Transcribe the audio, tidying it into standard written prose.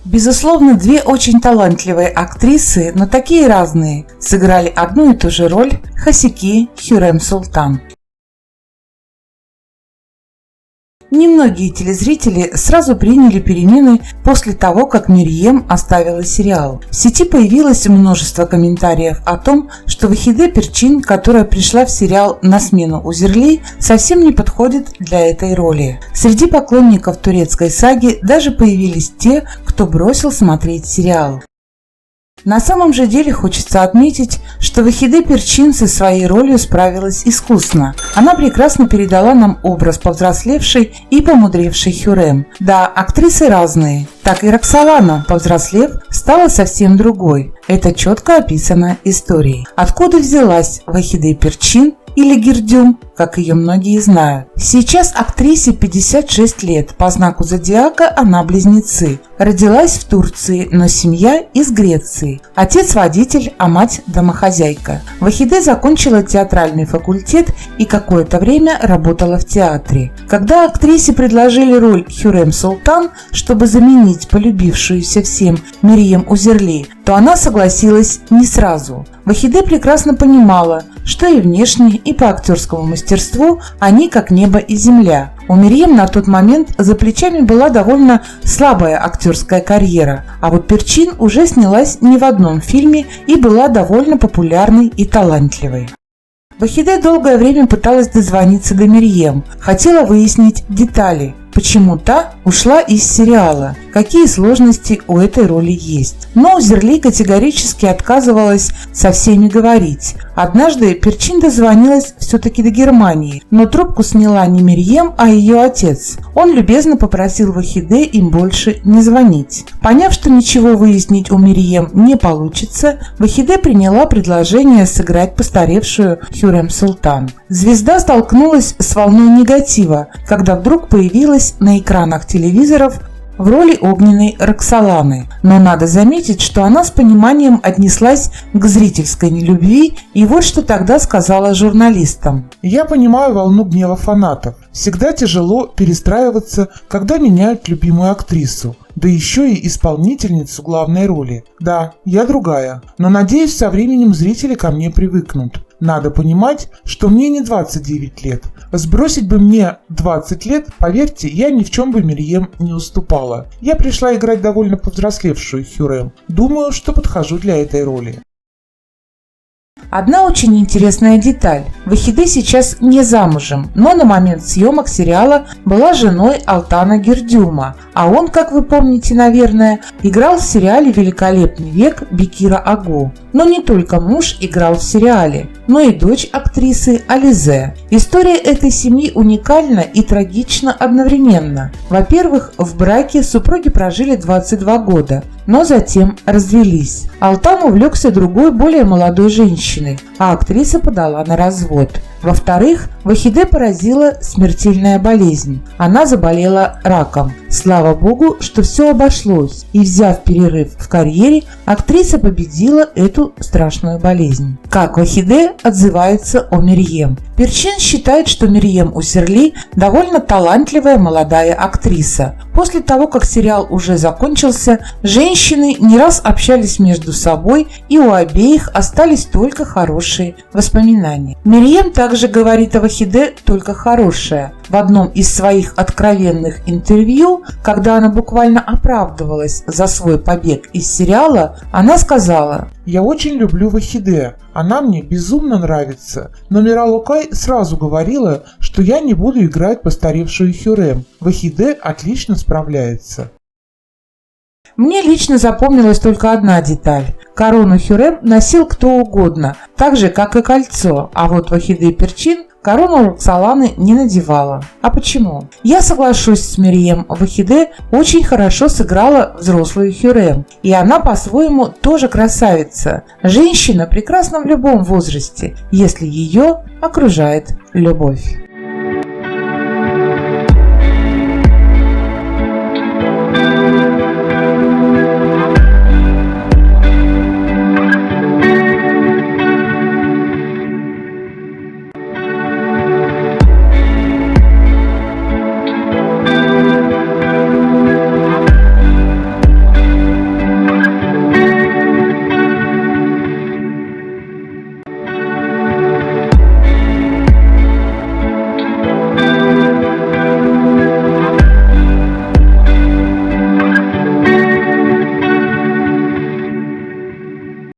Безусловно, две очень талантливые актрисы, но такие разные, сыграли одну и ту же роль Хасики Хюррем Султан. Немногие телезрители сразу приняли перемены после того, как Мерьем оставила сериал. В сети появилось множество комментариев о том, что Вахиде Перчин, которая пришла в сериал на смену Узерли, совсем не подходит для этой роли. Среди поклонников турецкой саги даже появились те, кто бросил смотреть сериал. На самом же деле хочется отметить, что Вахиде Перчин со своей ролью справилась искусно. Она прекрасно передала нам образ повзрослевшей и помудревшей Хюррем. Да, актрисы разные. Так и Роксолана, повзрослев, стала совсем другой. Это четко описано историей. Откуда взялась Вахиде Перчин, или Гердюм, как ее многие знают. Сейчас актрисе 56 лет, по знаку зодиака она близнецы. Родилась в Турции, но семья из Греции. Отец водитель, а мать домохозяйка. Вахиде закончила театральный факультет и какое-то время работала в театре. Когда актрисе предложили роль Хюррем Султан, чтобы заменить полюбившуюся всем Мерьем Узерли, то она согласилась не сразу. Вахиде прекрасно понимала, что и внешне, и по актерскому мастерству они как небо и земля. У Мерьем на тот момент за плечами была довольно слабая актерская карьера, а вот Перчин уже снялась не в одном фильме и была довольно популярной и талантливой. Вахиде долгое время пыталась дозвониться до Мерьем, хотела выяснить детали, почему та ушла из сериала, какие сложности у этой роли есть. Но Узерли категорически отказывалась со всеми говорить. Однажды Перчин дозвонилась все-таки до Германии, но трубку сняла не Мерьем, а ее отец. Он любезно попросил Вахиде им больше не звонить. Поняв, что ничего выяснить у Мерьем не получится, Вахиде приняла предложение сыграть постаревшую Хюррем Султан. Звезда столкнулась с волной негатива, когда вдруг появилась на экранах телевизоров в роли огненной Роксоланы. Но надо заметить, что она с пониманием отнеслась к зрительской нелюбви, и вот что тогда сказала журналистам. «Я понимаю волну гнева фанатов. Всегда тяжело перестраиваться, когда меняют любимую актрису, да еще и исполнительницу главной роли. Да, я другая, но надеюсь, со временем зрители ко мне привыкнут. Надо понимать, что мне не 29 лет. Сбросить бы мне 20 лет, поверьте, я ни в чем бы Мерьем не уступала. Я пришла играть довольно повзрослевшую Хюррем. Думаю, что подхожу для этой роли». Одна очень интересная деталь. Вахиде сейчас не замужем, но на момент съемок сериала была женой Алтана Гердюма, а он, как вы помните, наверное, играл в сериале «Великолепный век» Бекира Агу. Но не только муж играл в сериале, но и дочь актрисы Ализе. История этой семьи уникальна и трагична одновременно. Во-первых, в браке супруги прожили 22 года, но затем развелись. Алтан увлекся другой, более молодой женщиной, а актриса подала на развод. Во-вторых, Вахиде поразила смертельная болезнь. Она заболела раком. Слава богу, что все обошлось, и, взяв перерыв в карьере, актриса победила эту страшную болезнь. Как Вахиде отзывается о Мерьем? Перчин считает, что Мерьем Узерли довольно талантливая молодая актриса. После того, как сериал уже закончился, женщины не раз общались между собой, и у обеих остались только хорошие воспоминания. Мерьем также говорит о Вахиде только хорошее. В одном из своих откровенных интервью, когда она буквально оправдывалась за свой побег из сериала, она сказала: «Я очень люблю Вахиде, она мне безумно нравится, но Мирал Окай сразу говорила, что я не буду играть постаревшую Хюррем. Вахиде отлично справляется». Мне лично запомнилась только одна деталь. Корону Хюррем носил кто угодно, так же, как и кольцо, а вот Вахиде Перчин корону Роксоланы не надевала. А почему? Я соглашусь с Мерьем, Вахиде очень хорошо сыграла взрослую Хюррем, и она по-своему тоже красавица. Женщина прекрасна в любом возрасте, если ее окружает любовь.